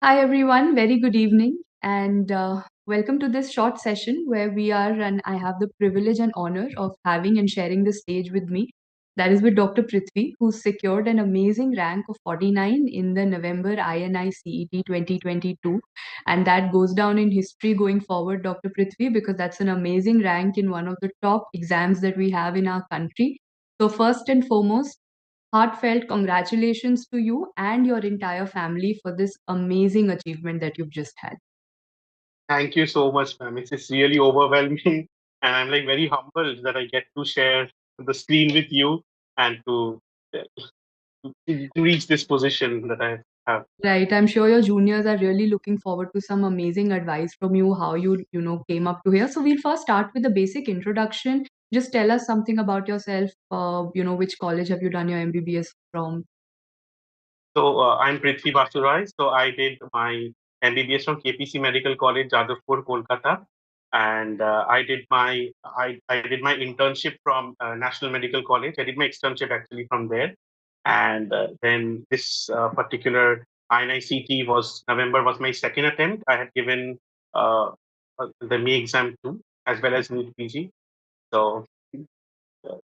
Hi, everyone. Very good evening, and welcome to this short session where we are, and I have the privilege and honor of having and sharing the stage with me. That is with Dr. Prithvi, who secured an amazing rank of 49 in the November INI-CET 2022. And that goes down in history going forward, Dr. Prithvi, because that's an amazing rank in one of the top exams that we have in our country. So, first and foremost, heartfelt congratulations to you and your entire family for this amazing achievement that you've just had. Thank you so much, ma'am. It's really overwhelming, and I'm like very humbled that I get to share the screen with you and to reach this position that I have. Right. I'm sure your juniors are really looking forward to some amazing advice from you, how you came up to here. So we'll first start with the basic introduction. Just tell us something about yourself. Which college have you done your MBBS from? So I'm Prithvi Basu. So I did my MBBS from KPC Medical College, Jadavpur, Kolkata, and I did my internship from National Medical College. I did my externship actually from there, and then this particular INI-CET was November was my second attempt. I had given the May exam too, as well as NEET PG. So uh,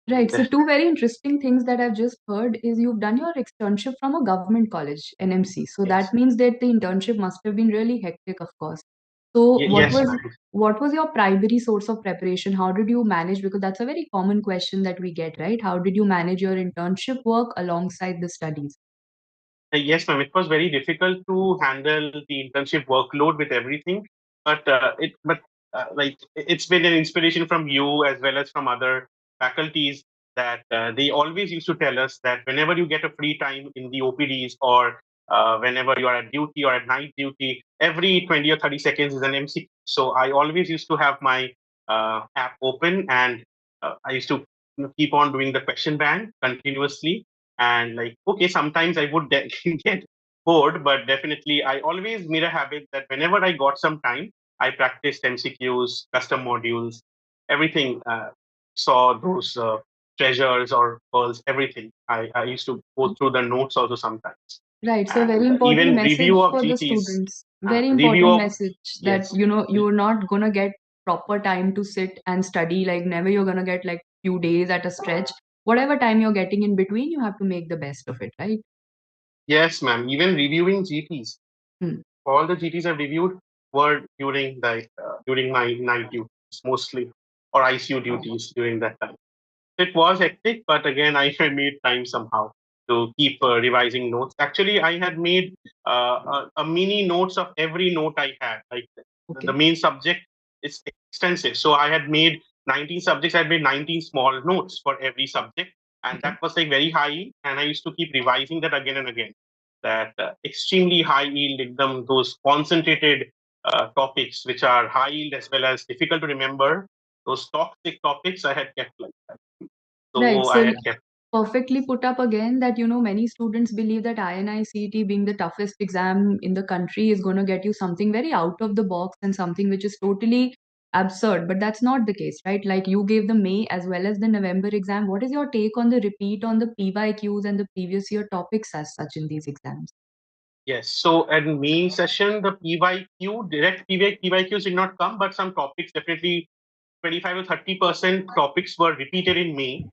Right. So two very interesting things that I've just heard is you've done your externship from a government college, NMC. So that yes, means that the internship must have been really hectic, of course. So yes, ma'am. what was your primary source of preparation? How did you manage? Because that's a very common question that we get, right? How did you manage your internship work alongside the studies? Yes, ma'am. It was very difficult to handle the internship workload with everything, but it's been an inspiration from you as well as from other faculties that they always used to tell us that whenever you get a free time in the OPDs or whenever you are at duty or at night duty, every 20 or 30 seconds is an MC. So I always used to have my app open and I used to keep on doing the question bank continuously and like okay sometimes I would get bored, but definitely I always made a habit that whenever I got some time I practiced MCQs, custom modules, everything, saw those treasures or pearls, everything. I used to go through the notes also sometimes, Right. So very and important even message review of for the GTs, students. Very review important of message that, yes. you're not gonna get proper time to sit and study. Like never you're gonna get like few days at a stretch. Whatever time you're getting in between, you have to make the best of it, right? Yes, ma'am. Even reviewing GTs, Hmm. all the GTs I've reviewed were during my night duties mostly, or ICU duties during that time. It was hectic, but again, I had made time somehow to keep revising notes. Actually, I had made a mini notes of every note I had. Like the Okay. main subject is extensive, so I had made 19 subjects. I had made 19 small notes for every subject, and Okay. that was like very high. And I used to keep revising that again and again. That extremely high yield, those concentrated topics which are high yield as well as difficult to remember. Those toxic topics I had kept like that. Right. So I So had kept, perfectly put up again that many students believe that INI-CET being the toughest exam in the country is going to get you something very out of the box and something which is totally absurd, but that's not the case, right? Like you gave the May as well as the November exam. What is your take on the repeat on the PYQs and the previous year topics as such in these exams? yes. So at main session, the PYQ, direct PYQs did not come, but some topics definitely 25 to 30% topics were repeated in May.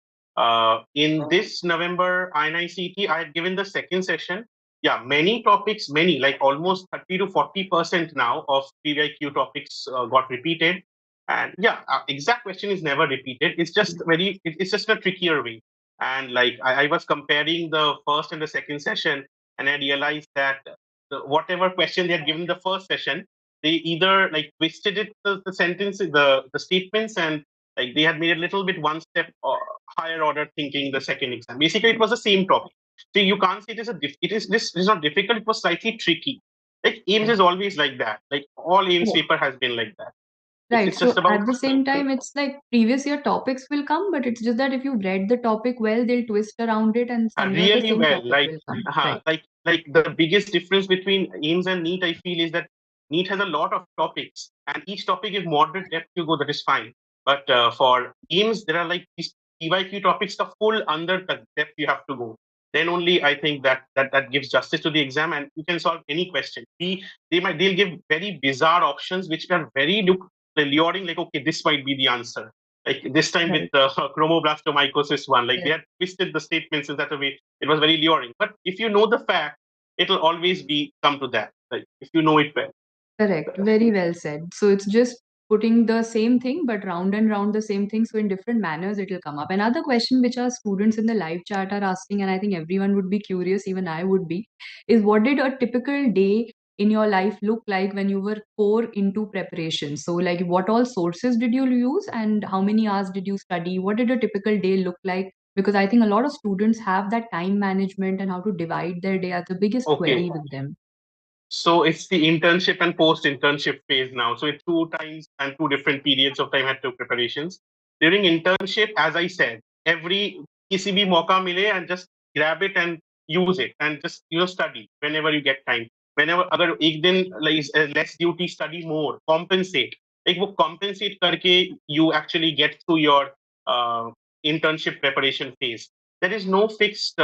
In this November INI-CET, I had given the second session. Yeah, many topics, many, like almost 30 to 40% now of PYQ topics got repeated. And yeah, exact question is never repeated. It's just it's just a trickier way. And like I was comparing the first and the second session, and I realized that whatever question they had given the first session, they either like twisted it the sentence the statements, and like they had made a little bit one step higher order thinking the second exam. Basically it was the same topic. So you can't say it is this is not difficult, it was slightly tricky. Like aims is always like that, like all aims Yeah. paper has been like that. Right. It's just So about at the same time, it's like previous year topics will come, but it's just that if you've read the topic well, they'll twist around it and somewhere the really same well, topic will come. Right. like the biggest difference between aims and NEET I feel is that NEET has a lot of topics, and each topic if moderate depth you go, that is fine. But for aims there are like these PYQ topics, the full under the depth you have to go. then only I think that gives justice to the exam, and you can solve any question. They'll give very bizarre options which are very luring, like, okay, this might be the answer. Like this time with Right. the chromoblastomycosis one, like they Yes. had twisted the statements in that way. It was very luring. But if you know the fact, it'll always be come to that. Like if you know it well. Correct. Very well said. So it's just putting the same thing, but round and round the same thing. So in different manners, it will come up. Another question which our students in the live chat are asking, and I think everyone would be curious, even I would be, is what did a typical day in your life look like when you were core into preparation? So, like, what all sources did you use, and how many hours did you study? What did a typical day look like? Because I think a lot of students have that time management and how to divide their day as the biggest Okay. query with them. So it's the internship and post-internship phase now. So it's two times and two different periods of time at two preparations. During internship, as I said, every किसी भी मौका मिले and just grab it and use it and just study whenever you get time. Whenever अगर एक दिन like less duty, study more, compensate. like वो compensate करके you actually get through your uh, internship preparation phase. There is no fixed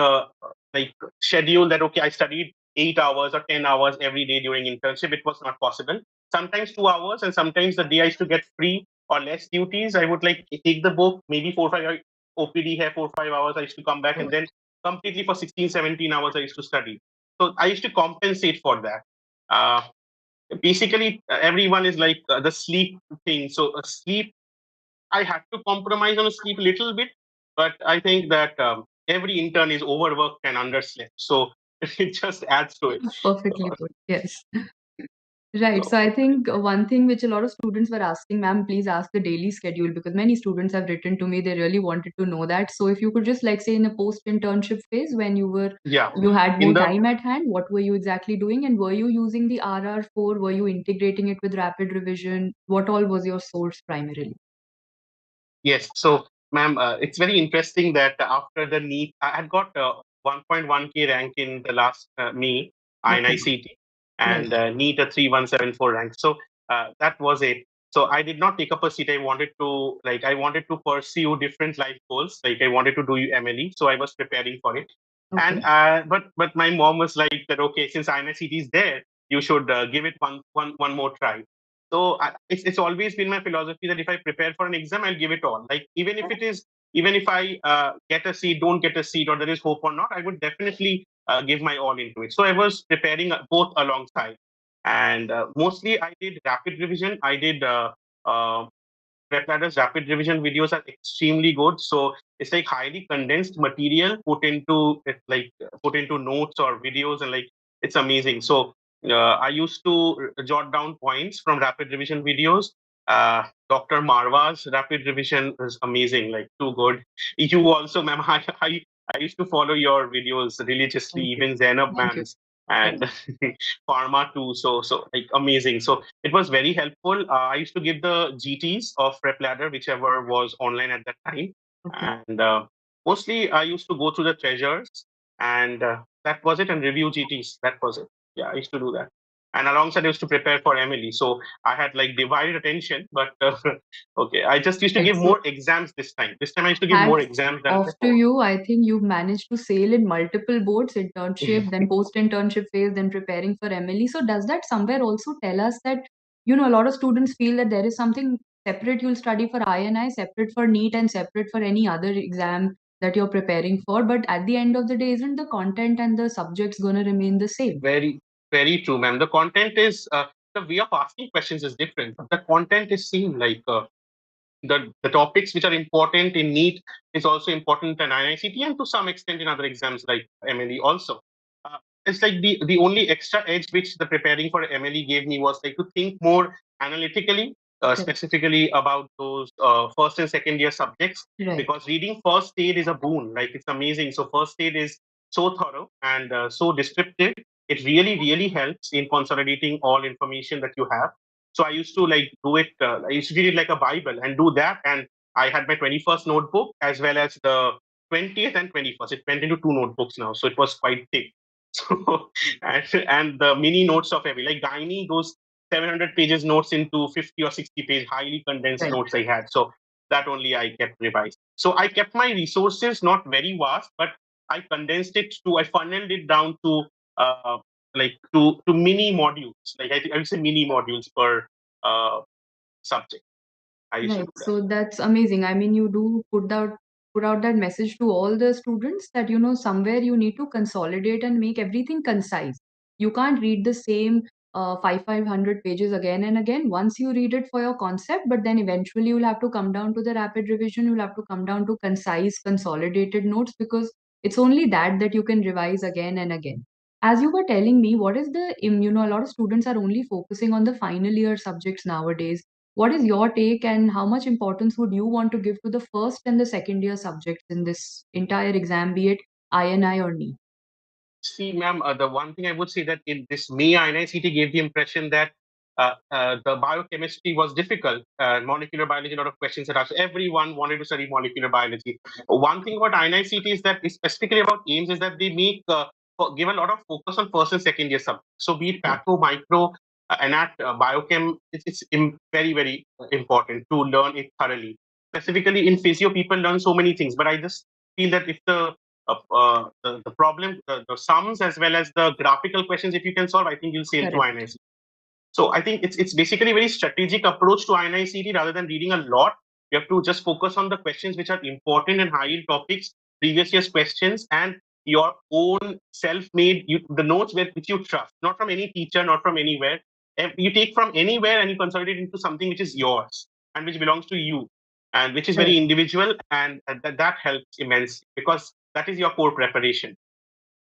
like schedule that okay I studied 8 hours or 10 hours every day during internship. It was not possible. Sometimes 2 hours, and sometimes the day I used to get free or less duties, I would like take the book, maybe 4 5 OPD here, 4 5 hours. I used to come back and then completely for 16 17 hours I used to study. So I used to compensate for that. Uh, Basically, everyone is like the sleep thing. So sleep, I had to compromise on sleep a little bit, but I think that every intern is overworked and underslept. So it just adds to it. Perfectly put. Yes. Right. So So I think one thing which a lot of students were asking, ma'am, please ask the daily schedule because many students have written to me. They really wanted to know that. So if you could just like say in a post-internship phase when yeah, you had in more the time at hand, what were you exactly doing? And were you using the RR4? Were you integrating it with rapid revision? What all was your source primarily? yes. So, ma'am, it's very interesting that after the NEET, I had got 1.1K rank in the last May Okay. INI-CET, Right. and NEET a 3174 rank. So that was it. So I did not take up a seat. I wanted to pursue different life goals. Like I wanted to do MLE, so I was preparing for it. And Okay. but my mom was like that. Okay, since INI-CET is there, you should give it one more try. So it's always been my philosophy that if I prepare for an exam, I'll give it all. Like even if I get a seat, don't get a seat, or there is hope or not, I would definitely give my all into it. So I was preparing both alongside, and mostly I did rapid revision. I did PrepLadder's rapid revision videos are extremely good. So it's like highly condensed material put into notes or videos, and like it's amazing. So I used to jot down points from rapid revision videos. Dr. Marwa's rapid revision is amazing, like too good. You also, ma'am, I used to follow your videos religiously, Thank you. even Zainab Thank you. ma'am's Right. and Pharma too. So like amazing. So it was very helpful. I used to give the GTs of PrepLadder, whichever was online at that time, Okay. and mostly I used to go through the treasures, and that was it, and review GTs. That was it. Yeah, I used to do that, and alongside I used to prepare for Emily. So I had like divided attention, but okay, I just used to give Excellent. more exams this time. This time I used to give more Hats exams than off to before. you. I think you've managed to sail in multiple boats, internship, then post-internship phase, then preparing for MLE. So does that somewhere also tell us that, a lot of students feel that there is something separate you'll study for INI, separate for NEET, and separate for any other exam that you're preparing for. But at the end of the day, isn't the content and the subjects going to remain the same? Very, very true, ma'am. The content is the way of asking questions is different, but the content is same. Like the topics which are important in NEET is also important in IICT and to some extent in other exams like MLE also. Uh, it's like the only extra edge which the preparing for MLE gave me was like to think more analytically, Right. specifically about those first and second year subjects, Right. because reading first aid is a boon. Like it's amazing. So first aid is so thorough and so descriptive. It really, really helps in consolidating all information that you have. So I used to like do it. I used to read it like a Bible and do that. And I had my 21st notebook as well as the 20th and 21st. It went into two notebooks now, so it was quite thick. So and the mini notes of every like Gynae, those 700 pages notes into 50 or 60 page highly condensed Right. notes I had. So that only I kept revised. So I kept my resources not very vast, but I condensed it to, I funneled it down to to mini modules. Like I would say mini modules per subject. I used to Right. do that. So that's amazing. I mean, you do put out that message to all the students that somewhere you need to consolidate and make everything concise. You can't read the same 500 pages again and again. Once you read it for your concept, but then eventually you'll have to come down to the rapid revision. You'll have to come down to concise, consolidated notes because it's only that you can revise again and again. As you were telling me, what is a lot of students are only focusing on the final year subjects nowadays. What is your take, and how much importance would you want to give to the first and the second year subjects in this entire exam, be it INI or NEET? See, ma'am, the one thing I would say that in this May INI-CET gave the impression that the biochemistry was difficult. Molecular biology, a lot of questions that asked. Everyone wanted to study molecular biology. One thing about INI-CET is that, specifically about AIMS, is that they make give a lot of focus on first and second year subjects. So, be it Right. patho, micro, anat, biochem, it's very, very important to learn it thoroughly. Specifically in physio, people learn so many things, but I just feel that if the problem, the sums as well as the graphical questions, if you can solve, I think you'll sail to Correct. INICET. So I think it's basically a very strategic approach to INICET rather than reading a lot. You have to just focus on the questions which are important and high yield topics, previous year's questions, and your own self-made the notes which you trust, not from any teacher, not from anywhere. You take from anywhere and you consolidate into something which is yours and which belongs to you and which is very Correct. individual, and that helps immensely because that is your core preparation.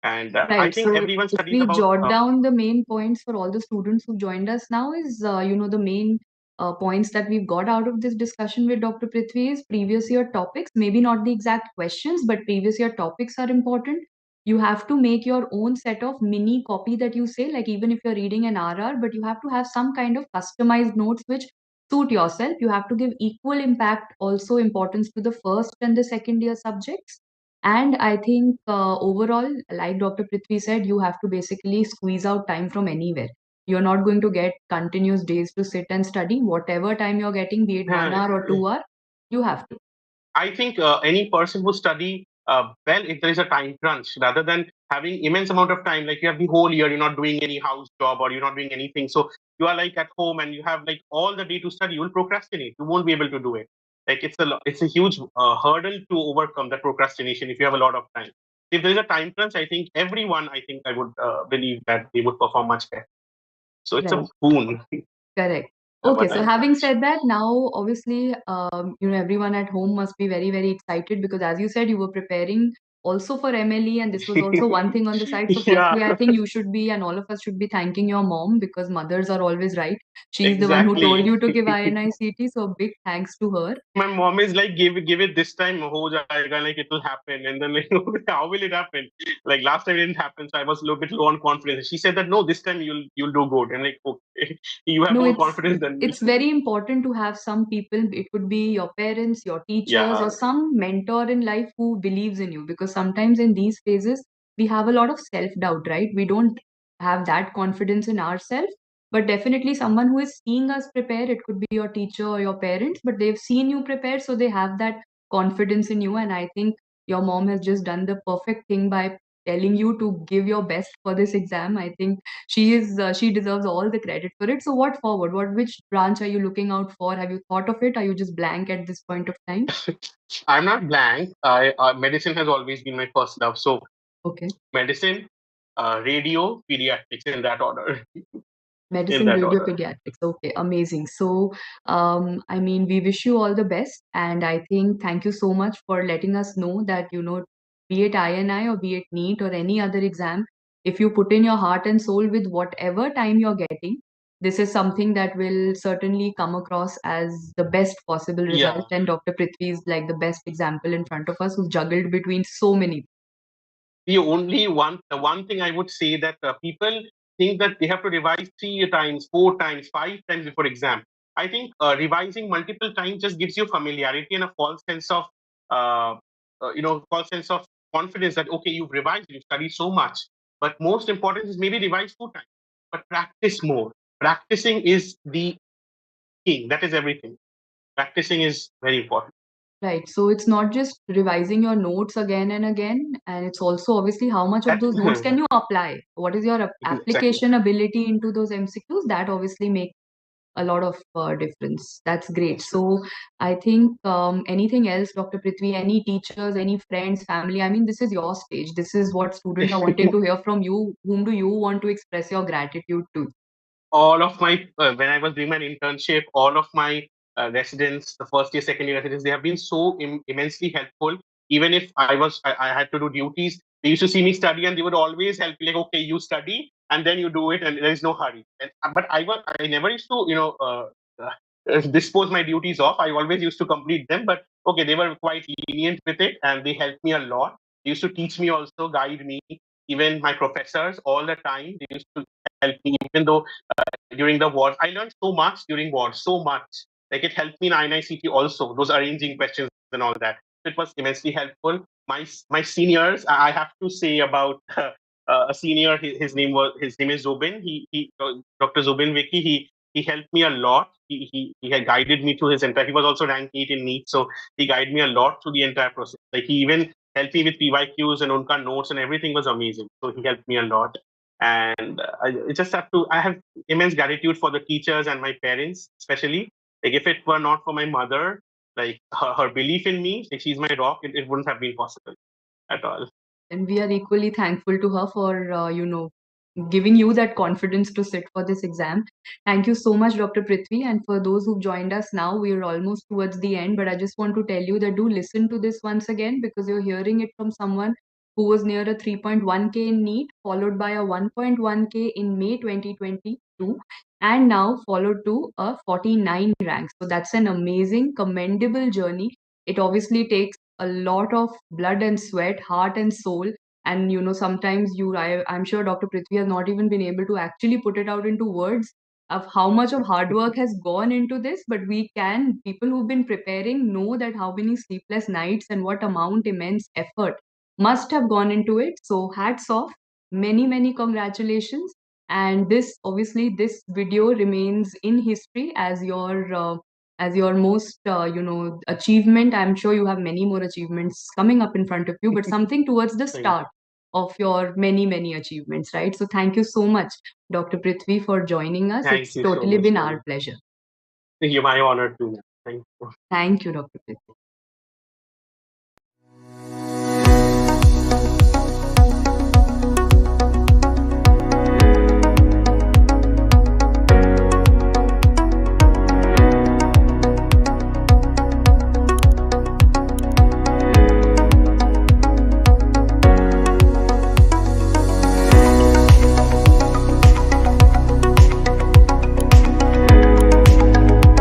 And I Right. think So everyone if studies we about jot down the main points for all the students who joined us now is, the main points that we've got out of this discussion with Dr. Prithvi is previous year topics, maybe not the exact questions, but previous year topics are important. You have to make your own set of mini copy that you say, like even if you're reading an RR, but you have to have some kind of customized notes which suit yourself. You have to give equal impact, also importance to the first and the second year subjects, and I think overall, like Dr. Prithvi said, you have to basically squeeze out time from anywhere. You're not going to get continuous days to sit and study. Whatever time you're getting, be it 1 hour or 2 hour, you have to. I think any person who study well, if there is a time crunch, rather than having immense amount of time, like you have the whole year, you're not doing any house job or you're not doing anything. So you are like at home and you have like all the day to study, you will procrastinate. You won't be able to do it. Like it's a huge hurdle to overcome that procrastination if you have a lot of time. If there is a time crunch, I think everyone, I think I would believe that they would perform much better. So it's a Right. boon. Correct. Have a Okay, so time having crunch. said that, now obviously, everyone at home must be very, very excited because, as you said, you were preparing also for MLE, and this was also one thing on the side. So, Yeah, firstly, I think you should be, and all of us should be thanking your mom because mothers are always right. She's the one who told exactly. you to give INI-CT, so a big thanks to her. My mom is like, give it this time, ho jayega, like it will happen. And then like, how will it happen? Like last time it didn't happen, so I was a little bit low on confidence. She said that no, this time you'll do good. And like, okay, you have No, more it's confidence than me. it's very important to have some people. It could be your parents, your teachers, or Yeah, some mentor in life who believes in you. Because sometimes in these phases, we have a lot of self-doubt, right? We don't have that confidence in ourselves. But definitely someone who is seeing us prepare, it could be your teacher or your parents, but they've seen you prepare, so they have that confidence in you. And I think your mom has just done the perfect thing by telling you to give your best for this exam. I think she deserves all the credit for it. So what forward? Which branch are you looking out for? Have you thought of it? Are you just blank at this point of time? I'm not blank. I medicine has always been my first love. So Okay. medicine, radio, pediatrics in that order. In Medicine, that radio, order. pediatrics. Okay, amazing. So, I mean, we wish you all the best. And I think thank you so much for letting us know that, be it INI or be it NEET or any other exam, if you put in your heart and soul with whatever time you're getting, this is something that will certainly come across as the best possible result. Yeah. And Dr. Prithvi is like the best example in front of us who's juggled between so many. The one thing I would say that people think that they have to revise 3 times, 4 times, 5 times before exam. I think revising multiple times just gives you familiarity and a uh, false sense of confidence that okay, you've revised, you've studied so much. But most important is maybe revise 2 times, but practice more. Practicing is the king. That is everything. Practicing is very important. Right. So it's not just revising your notes again and again, and it's also obviously how much of That those notes can you apply? What is your exactly. application ability into those MCQs? That obviously makes a lot of difference. That's great. So I think anything else, Dr. Prithvi, any teachers, any friends, family? I mean, this is your stage. This is what students are wanting to hear from you. Whom do you want to express your gratitude to? All of my when I was doing my internship, all of my residents, the first year, second year residents, they have been so immensely helpful. Even if I had to do duties, they used to see me study and they would always help me. Like, okay, you study and then you do it, and there is no hurry. But I never used to dispose my duties off. I always used to complete them. But okay, they were quite lenient with it, and they helped me a lot. They used to teach me also, guide me. Even my professors all the time, they used to help me, even though during the wars. I learned so much during wars, so much. Like it helped me in INI-CET also, those arranging questions and all that. It was immensely helpful. My seniors, I have to say about a senior. His name is Zubin. Dr. Zubin Vicky. He helped me a lot. He had guided me through his entire. He was also ranked 8 in NEET, so he guided me a lot through the entire process. Like he even helped me with PYQs and Unka notes, and everything was amazing. So he helped me a lot. And I just have to. I have immense gratitude for the teachers and my parents, especially. Like if it were not for my mother, like her belief in me, like she's my rock, it wouldn't have been possible at all. And we are equally thankful to her for, giving you that confidence to sit for this exam. Thank you so much, Dr. Prithvi. And for those who've joined us now, we are almost towards the end, but I just want to tell you that do listen to this once again because you're hearing it from someone who was near a 3.1K in NEET, followed by a 1.1K in May 2022, and now followed to a 49 rank. So that's an amazing, commendable journey. It obviously takes a lot of blood and sweat, heart and soul. And sometimes I'm sure Dr. Prithvi has not even been able to actually put it out into words of how much of hard work has gone into this. But people who've been preparing know that how many sleepless nights and what amount immense effort must have gone into it. So hats off, many, many congratulations. And obviously, this video remains in history as your most achievement. I'm sure you have many more achievements coming up in front of you, but something towards the Thank start of your many, many achievements, right? So thank you so much, Dr. Prithvi, for joining us. thank It's you so totally much, been our ma'am. pleasure. You're my honor too, ma'am. Thank you. Thank you, Dr. Prithvi.